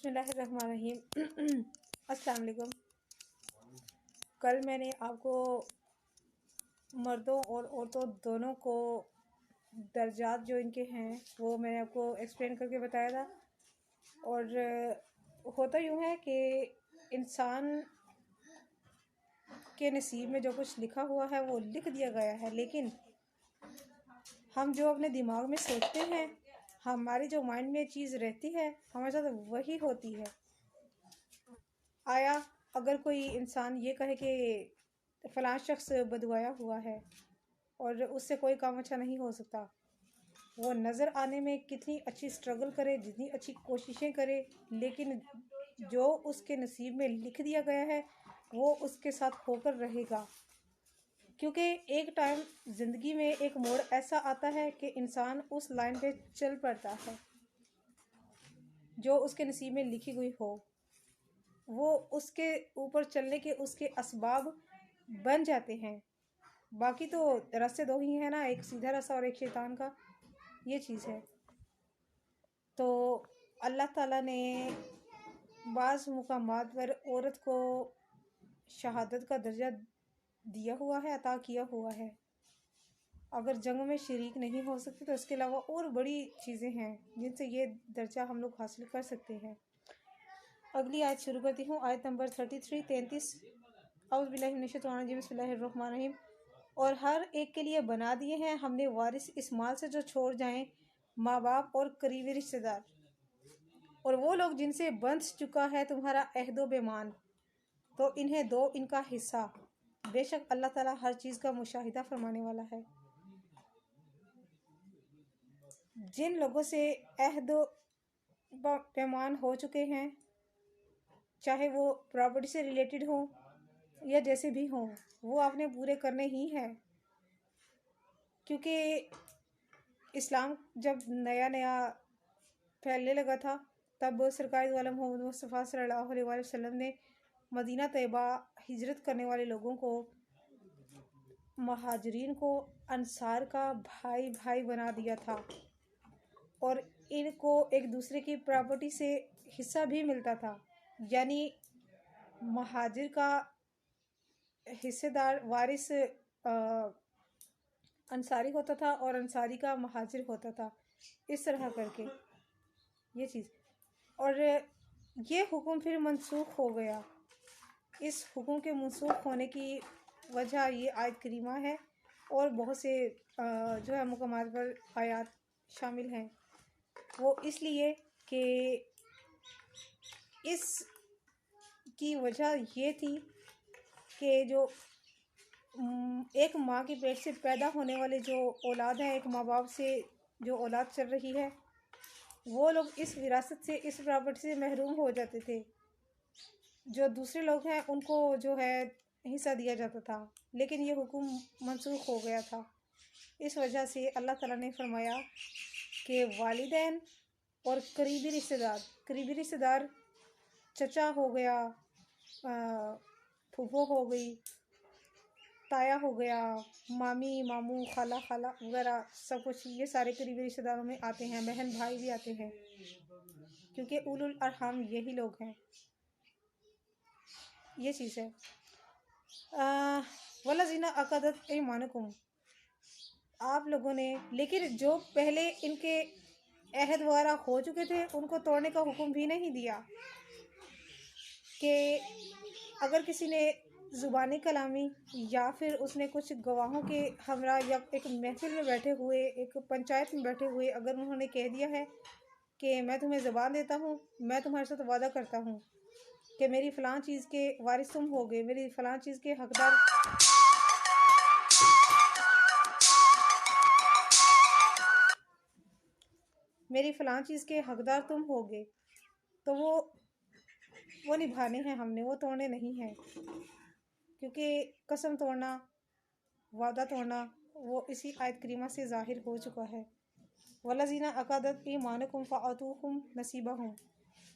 बिस्मिल्लाहिर्रहमानिर्रहीम। अस्सलाम वालेकुम। कल मैंने आपको मर्दों और औरतों दोनों को दर्जात जो इनके हैं वो मैंने आपको एक्सप्लेन करके बताया था। और होता यूँ है कि इंसान के नसीब में जो कुछ लिखा हुआ है वो लिख दिया गया है, लेकिन हम जो अपने दिमाग में सोचते हैं, हमारी जो माइंड में चीज़ रहती है हमारे साथ वही होती है। आया अगर कोई इंसान ये कहे कि फ़लाँ शख्स बदुआया हुआ है और उससे कोई काम अच्छा नहीं हो सकता, वो नज़र आने में कितनी अच्छी स्ट्रगल करे, जितनी अच्छी कोशिशें करे, लेकिन जो उसके नसीब में लिख दिया गया है वो उसके साथ होकर रहेगा। क्योंकि एक टाइम ज़िंदगी में एक मोड़ ऐसा आता है कि इंसान उस लाइन पे चल पड़ता है जो उसके नसीब में लिखी हुई हो। वो उसके ऊपर चलने के उसके असबाब बन जाते हैं। बाकी तो रास्ते दो ही हैं ना, एक सीधा रास्ता और एक शैतान का। ये चीज़ है। तो अल्लाह ताला ने बाज़ मुकामात पर औरत को शहादत का दर्जा दिया हुआ है, अता किया हुआ है। अगर जंग में शरीक नहीं हो सकती तो इसके अलावा और बड़ी चीज़ें हैं जिनसे ये दर्जा हम लोग हासिल कर सकते हैं। अगली आयत शुरू करती हूँ, आयत नंबर 33 बिस्मिल्लाहिर्रहमानिर्रहीम। और हर एक के लिए बना दिए हैं हमने वारिस इस माल से जो छोड़ जाएं माँ बाप और करीबी रिश्तेदार, और वो लोग जिनसे बंध चुका है तुम्हारा अहदो बेमान, तो इन्हें दो इनका हिस्सा। बेशक अल्लाह ताला हर चीज़ का मुशाहिदा फरमाने वाला है। जिन लोगों से अहदो पैमान हो चुके हैं, चाहे वो प्रॉपर्टी से रिलेटेड हो या जैसे भी हो, वो आपने पूरे करने ही हैं। क्योंकि इस्लाम जब नया नया फैलने लगा था तब सरकार दो आलम मोहम्मद मुस्तफ़ा सल्लल्लाहु अलैहि वसल्लम ने मदीना तैयबा हिजरत करने वाले लोगों को, महाजरीन को, अंसार का भाई भाई बना दिया था और इनको एक दूसरे की प्रॉपर्टी से हिस्सा भी मिलता था। यानी महाजिर का हिस्सेदार वारिस अंसारी होता था और अंसारी का महाजिर होता था, इस तरह करके ये चीज़। और ये हुक्म फिर मनसूख हो गया। इस हुक्म के मनसूख होने की वजह ये आयत करीमा है और बहुत से जो है मुकामात पर आयात शामिल हैं। वो इसलिए कि इस की वजह ये थी कि जो एक माँ के पेट से पैदा होने वाले जो औलाद है, एक माँ बाप से जो औलाद चल रही है, वो लोग इस विरासत से, इस प्रॉपर्टी से महरूम हो जाते थे। जो दूसरे लोग हैं उनको जो है हिस्सा दिया जाता था, लेकिन ये हुक्म मनसूख हो गया था। इस वजह से अल्लाह ताला ने फरमाया कि वालिदैन और करीबी रिश्तेदार चचा हो गया, फूफो हो गई, ताया हो गया, मामी मामू खाला खाला वगैरह सब कुछ, ये सारे करीबी रिश्तेदारों में आते हैं। बहन भाई भी आते हैं, क्योंकि उलुल अरहम यही लोग हैं। ये चीज़ है। वल्लज़ीना अक़दत ऐमानुकुम, आप लोगों ने, लेकिन जो पहले इनके अहद वगैरह हो चुके थे उनको तोड़ने का हुक्म भी नहीं दिया। कि अगर किसी ने ज़ुबानी कलामी या फिर उसने कुछ गवाहों के हमरा या एक महफिल में बैठे हुए, एक पंचायत में बैठे हुए, अगर उन्होंने कह दिया है कि मैं तुम्हें ज़बान देता हूँ, मैं तुम्हारे साथ वादा करता हूँ कि मेरी फ़लाँ चीज़ के वारिस तुम होगे, मेरी फ़लाँ चीज़ के हकदार तुम होगे, तो वो निभाने हैं हमने, वो तोड़ने नहीं हैं। क्योंकि कसम तोड़ना, वादा तोड़ना, वो इसी आयत करीमा से ज़ाहिर हो चुका है। वल्लज़ीना अक़दत ऐमानुकुम फ़आतूहुम नसीबहुम,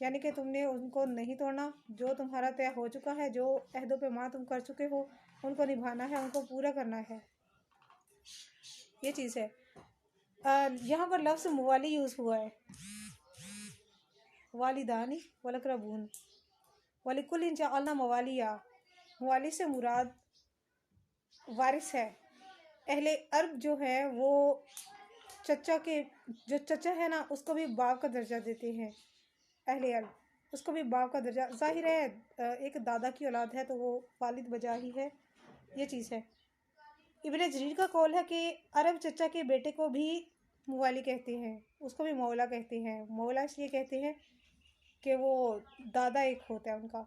यानी कि तुमने उनको नहीं तोड़ना जो तुम्हारा तय हो चुका है, जो अहदो पैमान तुम कर चुके हो, उनको निभाना है, उनको पूरा करना है। ये चीज़ है। यहाँ पर लफ्ज़ मुवाली यूज़ हुआ है। वालिदानी वलकरबून वलिकुल्लिन जअलना मवालिया। मवाली से मुराद वारिस है। अहले अरब जो है वो जो चचा है ना उसको भी बाप का दर्जा देते हैं। अहले अरब उसको भी बाप का दर्जा, जाहिर है एक दादा की औलाद है तो वो वालिद बजा ही है, ये चीज़ है। इब्ने जरीर का कौल है कि अरब चचा के बेटे को भी मवाली कहते हैं, उसको भी मौला कहते हैं। मौला इसलिए कहते हैं कि वो दादा एक होता है उनका,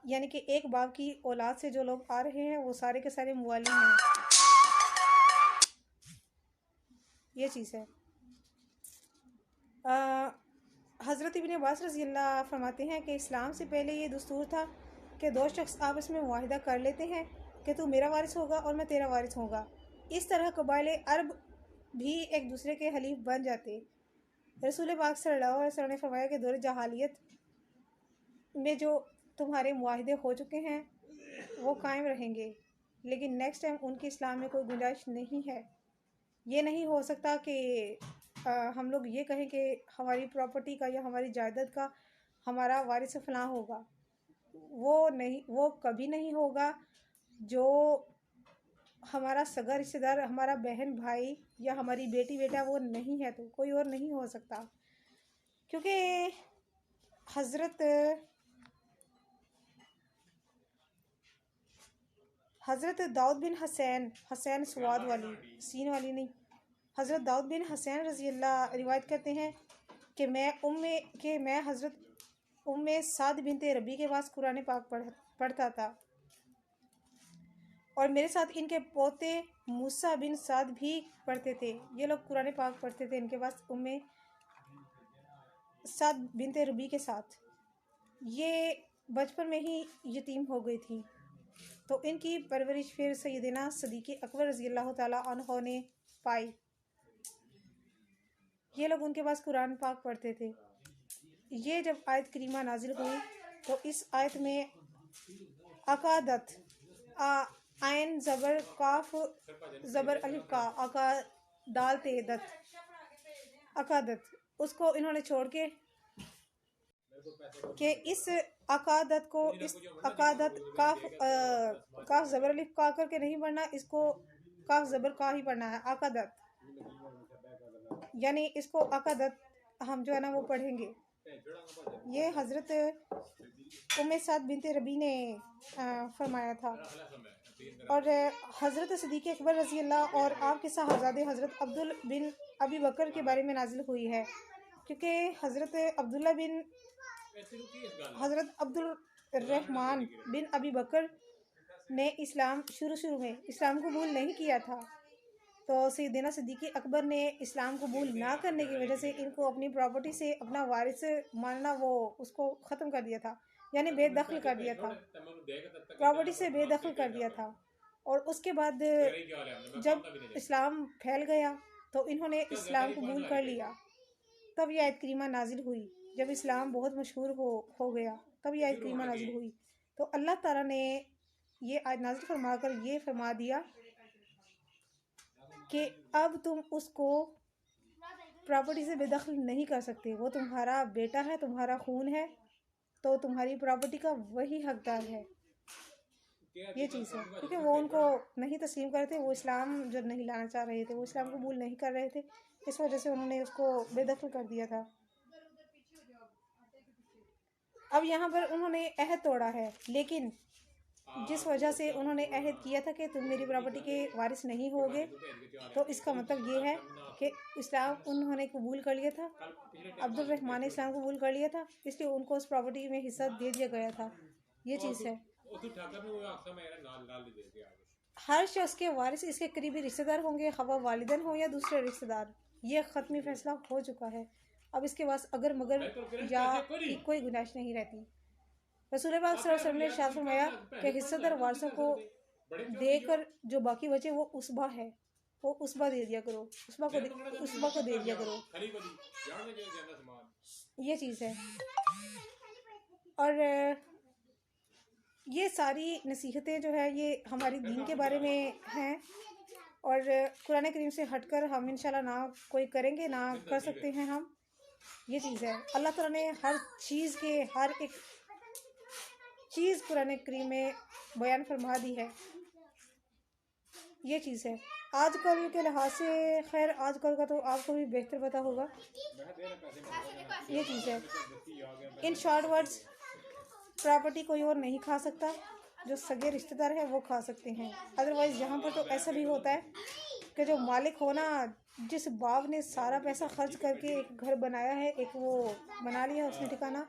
यानी कि एक बाप की औलाद से जो लोग आ रहे हैं वो सारे के सारे मवाली हैं, ये चीज़ है। हज़रत इब्ने अब्बास रज़ी अल्लाह फरमाते हैं कि इस्लाम से पहले ये दस्तूर था कि दो शख्स आपस में मुआहिदा कर लेते हैं कि तू मेरा वारिस होगा और मैं तेरा वारिस होगा। इस तरह कबाइले अरब भी एक दूसरे के हलीफ बन जाते। रसूल पाक सल्लल्लाहु अलैहि वसल्लम ने फरमाया कि दौर जहालियत में जो तुम्हारे मुआहिदे हो चुके हैं वो कायम रहेंगे, लेकिन नेक्स्ट टाइम उनके इस्लाम में कोई गुंजाइश नहीं है। ये नहीं हो सकता कि हम लोग ये कहें कि हमारी प्रॉपर्टी का या हमारी जायदाद का हमारा वारिस फलां होगा, वो नहीं, वो कभी नहीं होगा। जो हमारा सगा रिश्तेदार, हमारा बहन भाई या हमारी बेटी बेटा वो नहीं है तो कोई और नहीं हो सकता, क्योंकि हज़रत दाऊद बिन हसैन स्वाद वाली सीन वाली नहीं, हज़रत दाऊद बिन हसैन रज़ी अल्लाह रिवायत करते हैं कि मैं हज़रत उम्मे साद बिनते रबी के पास कुरान पाक पढ़ता था और मेरे साथ इनके पोते मूसा बिन साद भी पढ़ते थे। ये लोग कुरान पाक पढ़ते थे इनके पास उम्मे साद बिनते रबी के साथ। ये बचपन में ही यतीम हो गई थी तो इनकी परवरिश फिर सैयदना सदीक़ अकबर रज़ी अल्लाह ताला अन्हो ने पाई। ये लोग उनके पास कुरान पाक पढ़ते थे। ये जब आयत करीमा नाजिल हुई तो इस आयत में अकादत, आयन ज़बर काफ ज़बर अलिफ का, अका दाल ते दत, अकादत, उसको इन्होंने छोड़ के कि इस अकादत को, इस अकादत काफ ज़बर अलिफ का करके नहीं पढ़ना, इसको काफ ज़बर का ही पढ़ना है, अकादत, यानी इसको अकादत हम जो है ना वो पढ़ेंगे। ये हज़रत उम्मे साद बिनते रबी ने फरमाया था। और हज़रत सदीक़ अकबर रज़ी अल्लाह और आपके साहबजादे हज़रत अब्दुल बिन अबी बकर के बारे में नाजिल हुई है, क्योंकि हज़रत अब्दुल रहमान बिन अबी बकर ने इस्लाम शुरू में इस्लाम कबूल नहीं किया था, तो सैयदना सिद्दीक़ अकबर ने इस्लाम कबूल ना करने की वजह से इनको अपनी प्रॉपर्टी से अपना वारिस मानना वो उसको ख़त्म कर दिया था, यानी बेदखल कर दिया था, प्रॉपर्टी से बेदखल कर दिया था। और उसके बाद जब इस्लाम फैल गया तो इन्होंने इस्लाम कबूल कर लिया, तब यह आयत करीमा नाजिल हुई। जब इस्लाम बहुत मशहूर हो गया तब यह आयत करीमा नाजिल हुई, तो अल्लाह ताला ने ये आयत नाजिल फरमाकर ये फरमा दिया कि अब तुम उसको प्रॉपर्टी से बेदखल नहीं कर सकते, वो तुम्हारा बेटा है, तुम्हारा खून है, तो तुम्हारी प्रॉपर्टी का वही हकदार है। ये चीज़ है, क्योंकि वो उनको नहीं तस्लीम कर रहे थे, वो इस्लाम जो नहीं लाना चाह रहे थे, वो इस्लाम कबूल नहीं कर रहे थे, इस वजह से उन्होंने उसको बेदखल कर दिया था। अब यहाँ पर उन्होंने अहद तोड़ा है, लेकिन जिस वजह से उन्होंने अहद किया था कि तुम मेरी प्रॉपर्टी के वारिस नहीं होगे, तो इसका मतलब ये है कि इस्लाम उन्होंने कबूल कर लिया था, अब्दुल रहमान ने इस्लाम कबूल कर लिया था, इसलिए उनको उस प्रॉपर्टी में हिस्सा दे दिया गया था। ये चीज़ है। हर शख्स के वारिस इसके करीबी रिश्तेदार होंगे, खवा वालिदैन हो या दूसरे रिश्तेदार। ये ख़त्मी फैसला हो चुका है, अब इसके पास अगर मगर या कोई गुंजाइश नहीं रहती। रसूल पाक सल्लल्लाहु अलैहि वसल्लम ने इरशाद फरमाया कि हिस्सेदार वारसों को देकर जो बाकी बचे वो उसबा है, वो उसबा दे दिया करो, उसबा को दे दिया करो, ये चीज़ है। और ये सारी नसीहतें जो है ये हमारी दीन के बारे में हैं, और कुरान करीम से हटकर हम इंशाल्लाह ना कोई करेंगे, ना कर सकते हैं हम। ये चीज़ है। अल्लाह ताला ने हर चीज़ के हर एक चीज़ कुरान करीम में बयान फरमा दी है। ये चीज़ है आजकल के लिहाज से। खैर आजकल का तो आपको भी बेहतर पता होगा। ये चीज़ है। इन शॉर्ट वर्ड्स, प्रॉपर्टी कोई और नहीं खा सकता, जो सगे रिश्तेदार है वो खा सकते हैं। अदरवाइज़ यहाँ पर तो ऐसा भी होता है कि जो मालिक हो ना, जिस बाप ने सारा पैसा खर्च करके एक घर बनाया है, एक वो बना लिया उसने ठिकाना,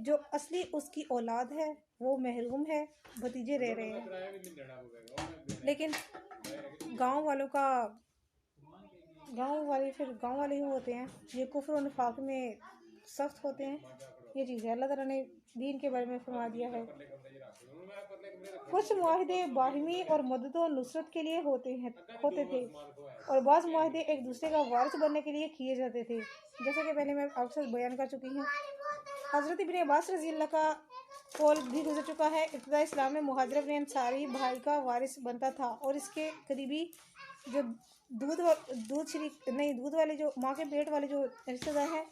जो असली उसकी औलाद है वो महरूम है, भतीजे रह रहे हैं। लेकिन गांव वालों का, गांव वाले ही होते हैं, ये कुफ्र और निफाक में सख्त होते हैं। ये चीज़ है। अल्लाह ताला ने दीन के बारे में फरमा दिया है। कुछ मुआहदे बाहिमी और मदद और नुसरत के लिए होते थे और बाज़ मुआहदे एक दूसरे का वारिस बनने के लिए किए जाते थे। जैसा कि पहले मैं अक्सर बयान कर चुकी हूँ। हज़रत इब्न अब्बास रज़ी अल्लाह का कौल भी गुजर चुका है। इब्तिदा इस्लाम में मुहाजिर इब्न अंसारी भाई का वारिस बनता था और इसके करीबी जो दूध वाले जो माँ के पेट वाले जो रिश्तेदार हैं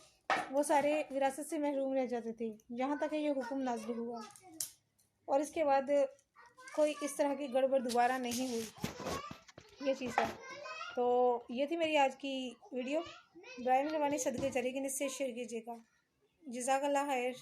वो सारे विरासत से महरूम रह जाते थे, यहाँ तक ये हुक्म नाज़िल हुआ। और इसके बाद कोई इस तरह की गड़बड़ दोबारा नहीं हुई। ये चीज़ है। तो ये थी मेरी आज की वीडियो। ब्राहिम रवानी सदके चलेगी, इससे शेयर कीजिएगा। जज़ाकल्लाह खैर।